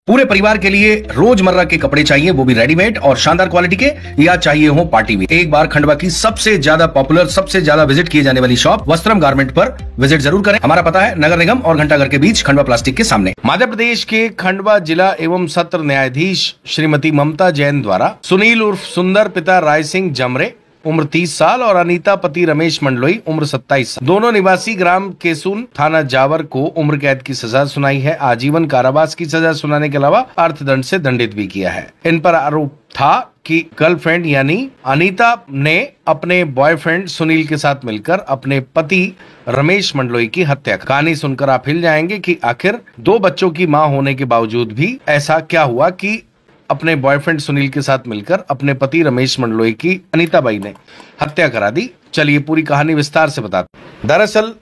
पूरे परिवार के लिए रोजमर्रा के कपड़े चाहिए, वो भी रेडीमेड और शानदार क्वालिटी के, या चाहिए हो पार्टी वेयर। एक बार खंडवा की सबसे ज्यादा पॉपुलर, सबसे ज्यादा विजिट किए जाने वाली शॉप वस्त्रम गारमेंट पर विजिट जरूर करें। हमारा पता है नगर निगम और घंटाघर के बीच, खंडवा प्लास्टिक के सामने। मध्य प्रदेश के खंडवा जिला एवं सत्र न्यायाधीश श्रीमती ममता जैन द्वारा सुनील उर्फ सुंदर पिता राय सिंह जमरे उम्र 30 साल और अनीता पति रमेश मंडलोई उम्र 27 साल, दोनों निवासी ग्राम केसून थाना जावर को उम्र कैद की सजा सुनाई है। आजीवन कारावास की सजा सुनाने के अलावा अर्थदंड से दंडित भी किया है। इन पर आरोप था कि गर्लफ्रेंड यानी अनीता ने अपने बॉयफ्रेंड सुनील के साथ मिलकर अपने पति रमेश मंडलोई की हत्या की। कहानी सुनकर आप हिल जाएंगे कि आखिर दो बच्चों की मां होने के बावजूद भी ऐसा क्या हुआ कि अपने बॉयफ्रेंड सुनील के साथ मिलकर अपने पति रमेश मंडलोई की अनीता बाई ने हत्या करा दी। चलिए पूरी कहानी विस्तार से बताते हैं। दरअसल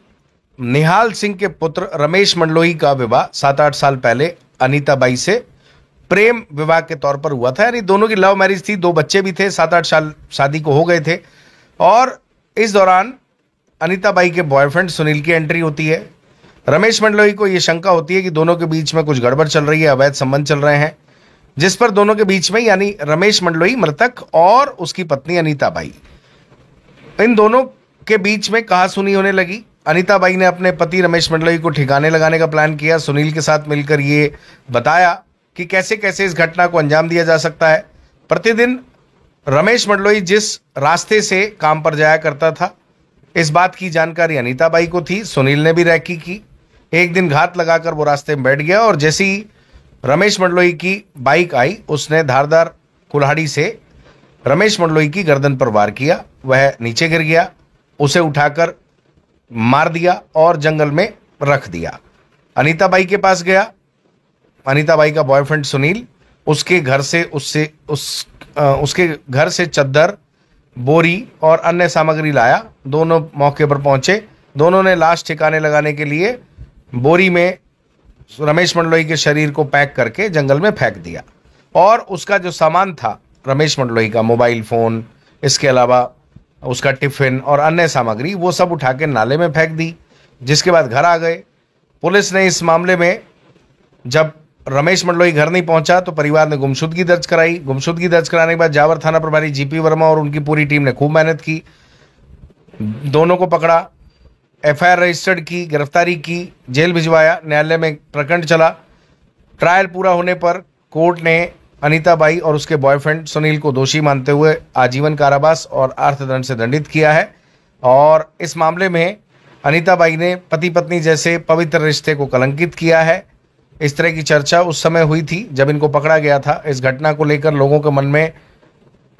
निहाल सिंह के पुत्र रमेश मंडलोई का विवाह 7-8 साल पहले अनीता बाई से प्रेम विवाह के तौर पर हुआ था। यानी दोनों की लव मैरिज थी, 2 बच्चे भी थे, 7-8 साल शादी को हो गए थे। और इस दौरान अनीता बाई के बॉयफ्रेंड सुनील की एंट्री होती है। रमेश मंडलोई को यह शंका होती है कि दोनों के बीच में कुछ गड़बड़ चल रही है, अवैध संबंध चल रहे हैं, जिस पर दोनों के बीच में यानी रमेश मंडलोई मृतक और उसकी पत्नी अनीता बाई, इन दोनों के बीच में कहासुनी होने लगी। अनीता बाई ने अपने पति रमेश मंडलोई को ठिकाने लगाने का प्लान किया। सुनील के साथ मिलकर ये बताया कि कैसे कैसे इस घटना को अंजाम दिया जा सकता है। प्रतिदिन रमेश मंडलोई जिस रास्ते से काम पर जाया करता था, इस बात की जानकारी अनीता बाई को थी। सुनील ने भी रैकी की। एक दिन घात लगाकर वो रास्ते में बैठ गया और जैसे ही रमेश मंडलोई की बाइक आई, उसने धारदार कुल्हाड़ी से रमेश मंडलोई की गर्दन पर वार किया। वह नीचे गिर गया, उसे उठाकर मार दिया और जंगल में रख दिया। अनीता बाई के पास गया। अनीता बाई का बॉयफ्रेंड सुनील उसके घर से चद्दर, बोरी और अन्य सामग्री लाया। दोनों मौके पर पहुंचे। दोनों ने लाश ठिकाने लगाने के लिए बोरी में रमेश मंडलोई के शरीर को पैक करके जंगल में फेंक दिया और उसका जो सामान था रमेश मंडलोई का, मोबाइल फोन, इसके अलावा उसका टिफिन और अन्य सामग्री, वो सब उठा के नाले में फेंक दी। जिसके बाद घर आ गए। पुलिस ने इस मामले में जब रमेश मंडलोई घर नहीं पहुंचा तो परिवार ने गुमशुदगी दर्ज कराई। गुमशुदगी दर्ज कराने के बाद जावर थाना प्रभारी जीपी वर्मा और उनकी पूरी टीम ने खूब मेहनत की, दोनों को पकड़ा, एफआईआर रजिस्टर्ड की, गिरफ्तारी की, जेल भिजवाया। न्यायालय में प्रकरण चला। ट्रायल पूरा होने पर कोर्ट ने अनीता बाई और उसके बॉयफ्रेंड सुनील को दोषी मानते हुए आजीवन कारावास और अर्थदंड से दंडित किया है। और इस मामले में अनीता बाई ने पति पत्नी जैसे पवित्र रिश्ते को कलंकित किया है। इस तरह की चर्चा उस समय हुई थी जब इनको पकड़ा गया था। इस घटना को लेकर लोगों के मन में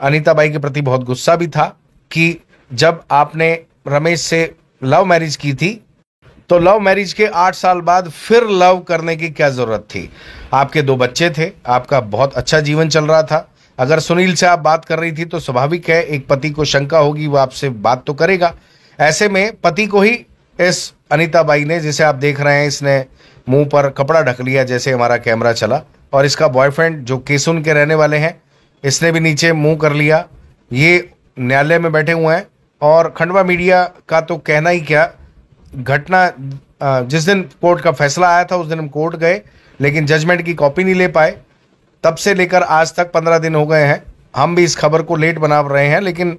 अनीता बाई के प्रति बहुत गुस्सा भी था कि जब आपने रमेश से लव मैरिज की थी तो लव मैरिज के 8 साल बाद फिर लव करने की क्या जरूरत थी। आपके 2 बच्चे थे, आपका बहुत अच्छा जीवन चल रहा था। अगर सुनील से आप बात कर रही थी तो स्वाभाविक है एक पति को शंका होगी, वो आपसे बात तो करेगा। ऐसे में पति को ही इस अनीता बाई ने, जिसे आप देख रहे हैं, इसने मुंह पर कपड़ा ढक लिया जैसे हमारा कैमरा चला, और इसका बॉयफ्रेंड जो केसून के रहने वाले हैं, इसने भी नीचे मुंह कर लिया। ये न्यायालय में बैठे हुए हैं और खंडवा मीडिया का तो कहना ही क्या। घटना जिस दिन कोर्ट का फैसला आया था उस दिन हम कोर्ट गए, लेकिन जजमेंट की कॉपी नहीं ले पाए। तब से लेकर आज तक 15 दिन हो गए हैं। हम भी इस खबर को लेट बना रहे हैं, लेकिन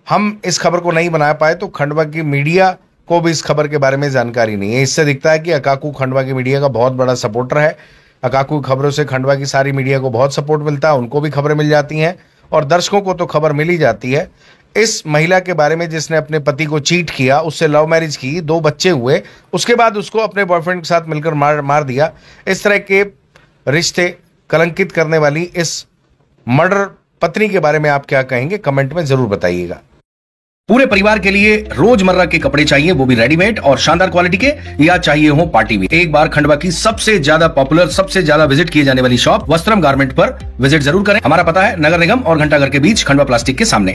हम इस खबर को नहीं बना पाए तो खंडवा की मीडिया को भी इस खबर के बारे में जानकारी नहीं है। इससे दिखता है कि अकाकू खंडवा की मीडिया का बहुत बड़ा सपोर्टर है। अकाकू खबरों से खंडवा की सारी मीडिया को बहुत सपोर्ट मिलता है, उनको भी खबरें मिल जाती हैं और दर्शकों को तो खबर मिल ही जाती है। इस महिला के बारे में जिसने अपने पति को चीट किया, उससे लव मैरिज की, 2 बच्चे हुए, उसके बाद उसको अपने बॉयफ्रेंड के साथ मिलकर मार दिया। इस तरह के रिश्ते कलंकित करने वाली इस मर्डर पत्नी के बारे में आप क्या कहेंगे, कमेंट में जरूर बताइएगा। पूरे परिवार के लिए रोजमर्रा के कपड़े चाहिए, वो भी रेडीमेड और शानदार क्वालिटी के, या चाहिए हो पार्टी वेयर। एक बार खंडवा की सबसे ज्यादा पॉपुलर, सबसे ज्यादा विजिट किए जाने वाली शॉप वस्त्रम गारमेंट पर विजिट जरूर करें। हमारा पता है नगर निगम और घंटाघर के बीच, खंडवा प्लास्टिक के सामने।